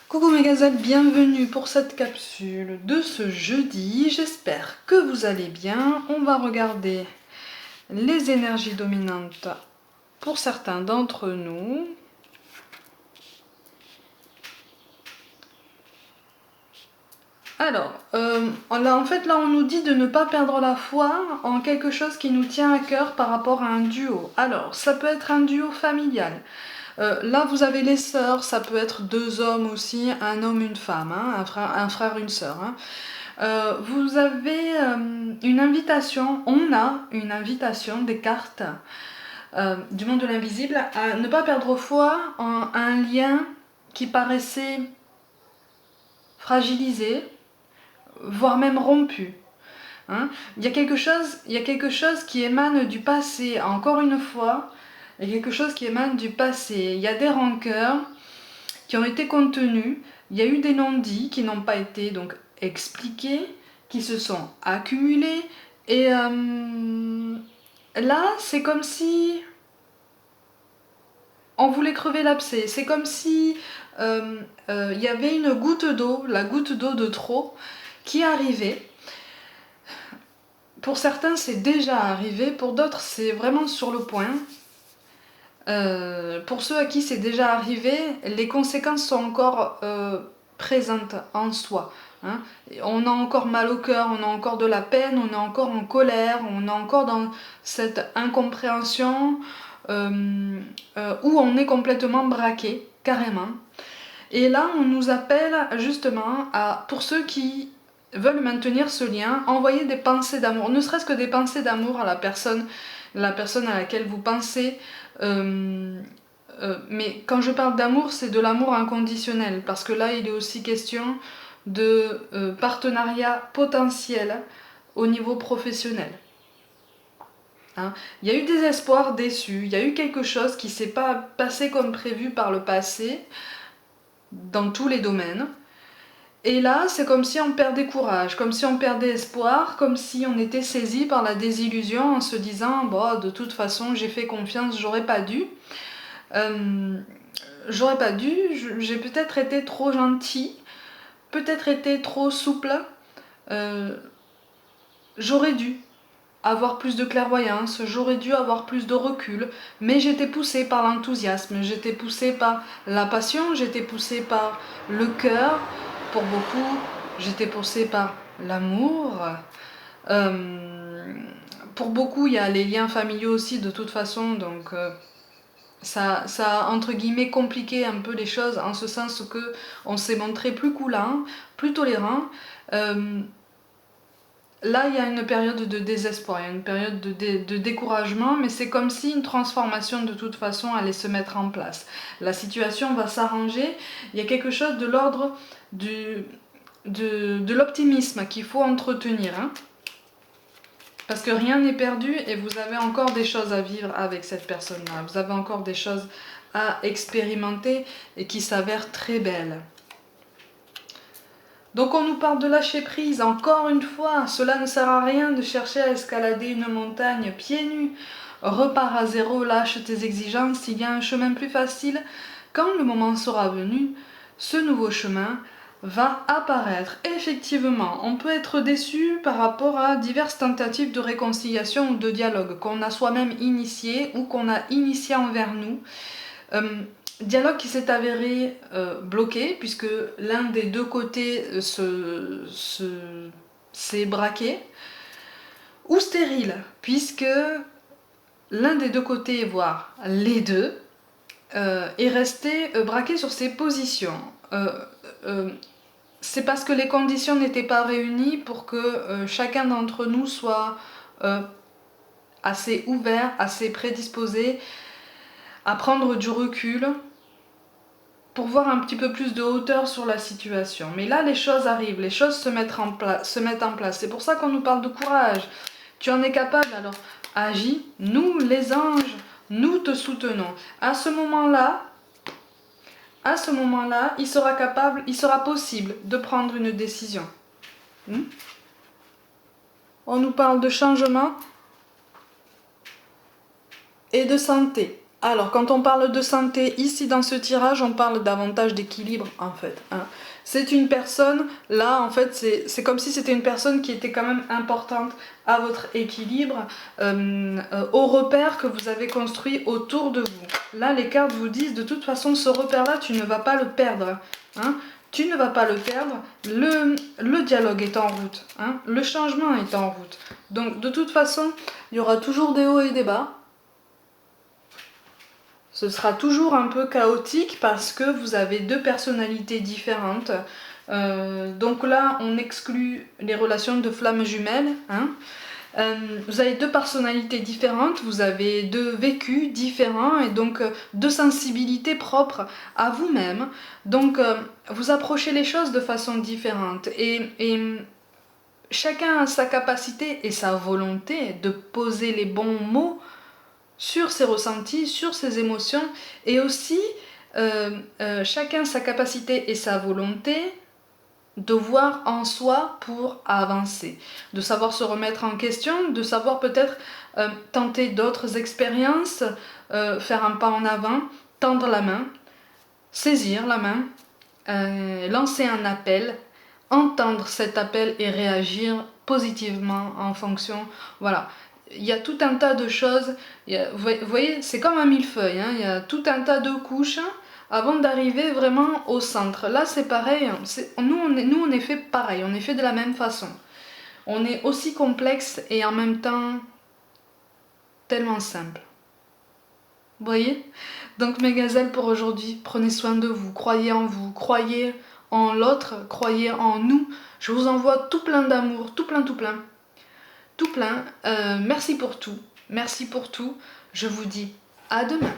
Coucou mes gazelles, bienvenue pour cette capsule de ce jeudi. J'espère que vous allez bien. On va regarder les énergies dominantes pour certains d'entre nous. Alors, en fait, là, on nous dit de ne pas perdre la foi en quelque chose qui nous tient à cœur par rapport à un duo. Alors, ça peut être un duo familial. Là, vous avez les sœurs, ça peut être deux hommes aussi, un homme, une femme, hein, un frère, une sœur. Hein. Vous avez une invitation, on a une invitation des cartes du monde de l'invisible à ne pas perdre foi en un lien qui paraissait fragilisé, voire même rompu. Hein. Il y a quelque chose qui émane du passé, encore une fois, il y a quelque chose qui émane du passé. Il y a des rancœurs qui ont été contenues, il y a eu des non-dits qui n'ont pas été donc expliqués, qui se sont accumulés, et là c'est comme si on voulait crever l'abcès, c'est comme si il y avait une goutte d'eau, la goutte d'eau de trop, qui arrivait. Pour certains c'est déjà arrivé, pour d'autres c'est vraiment sur le point. Pour ceux à qui c'est déjà arrivé, les conséquences sont encore présentes en soi. Hein. On a encore mal au cœur, on a encore de la peine, on est encore en colère, on est encore dans cette incompréhension où on est complètement braqué, carrément. Et là, on nous appelle justement à, pour ceux qui veulent maintenir ce lien, envoyer des pensées d'amour, ne serait-ce que des pensées d'amour à la personne à laquelle vous pensez. Mais quand je parle d'amour, c'est de l'amour inconditionnel, parce que là, il est aussi question de partenariat potentiel au niveau professionnel. Hein. Il y a eu des espoirs déçus, il y a eu quelque chose qui ne s'est pas passé comme prévu par le passé, dans tous les domaines. Et là, c'est comme si on perdait courage, comme si on perdait espoir, comme si on était saisi par la désillusion en se disant bon, de toute façon, j'ai fait confiance, j'aurais pas dû. J'ai peut-être été trop gentil, peut-être été trop souple. J'aurais dû avoir plus de clairvoyance, j'aurais dû avoir plus de recul, mais j'étais poussée par l'enthousiasme, j'étais poussée par la passion, j'étais poussée par le cœur, pour beaucoup, j'étais poussée par l'amour. Pour beaucoup, il y a les liens familiaux aussi de toute façon, donc ça a entre guillemets compliqué un peu les choses en ce sens que on s'est montré plus coulant, plus tolérant. Là, il y a une période de désespoir, il y a une période de découragement, mais c'est comme si une transformation de toute façon allait se mettre en place. La situation va s'arranger, il y a quelque chose de l'ordre de l'optimisme qu'il faut entretenir. Hein. Parce que rien n'est perdu et vous avez encore des choses à vivre avec cette personne-là. Vous avez encore des choses à expérimenter et qui s'avèrent très belles. Donc on nous parle de lâcher prise, encore une fois, cela ne sert à rien de chercher à escalader une montagne pieds nus. Repars à zéro, lâche tes exigences, il y a un chemin plus facile. Quand le moment sera venu, ce nouveau chemin va apparaître. Effectivement, on peut être déçu par rapport à diverses tentatives de réconciliation ou de dialogue qu'on a soi-même initié ou qu'on a initié envers nous. Dialogue qui s'est avéré bloqué puisque l'un des deux côtés s'est braqué, ou stérile puisque l'un des deux côtés, voire les deux, est resté braqué sur ses positions. C'est parce que les conditions n'étaient pas réunies pour que chacun d'entre nous soit assez ouvert, assez prédisposé à prendre du recul pour voir un petit peu plus de hauteur sur la situation. Mais là, les choses arrivent, les choses se mettent en place. C'est pour ça qu'on nous parle de courage. Tu en es capable, alors agis. Nous, les anges, nous te soutenons. À ce moment-là, il sera possible de prendre une décision. On nous parle de changement et de santé. Alors, quand on parle de santé, ici dans ce tirage, on parle davantage d'équilibre en fait, hein. C'est une personne, là en fait, c'est comme si c'était une personne qui était quand même importante à votre équilibre, au repère que vous avez construit autour de vous. Là, les cartes vous disent, de toute façon, ce repère-là, tu ne vas pas le perdre, hein. Tu ne vas pas le perdre, le dialogue est en route, hein. Le changement est en route. Donc, de toute façon, il y aura toujours des hauts et des bas. Ce sera toujours un peu chaotique parce que vous avez deux personnalités différentes. Donc là, on exclut les relations de flammes jumelles, hein. Vous avez deux personnalités différentes, vous avez deux vécus différents et donc deux sensibilités propres à vous-même. Donc vous approchez les choses de façon différente et chacun a sa capacité et sa volonté de poser les bons mots sur ses ressentis, sur ses émotions, et aussi chacun sa capacité et sa volonté de voir en soi pour avancer, de savoir se remettre en question, de savoir peut-être tenter d'autres expériences, faire un pas en avant, tendre la main, saisir la main, lancer un appel, entendre cet appel et réagir positivement en fonction, voilà. Il y a tout un tas de choses, vous voyez, c'est comme un millefeuille, hein, il y a tout un tas de couches avant d'arriver vraiment au centre. Là c'est pareil, nous on est fait pareil, on est fait de la même façon. On est aussi complexe et en même temps tellement simple. Vous voyez? Donc mes gazelles, pour aujourd'hui, prenez soin de vous, croyez en l'autre, croyez en nous. Je vous envoie tout plein d'amour, tout plein, tout plein. Tout plein. Merci pour tout. Merci pour tout. Je vous dis à demain.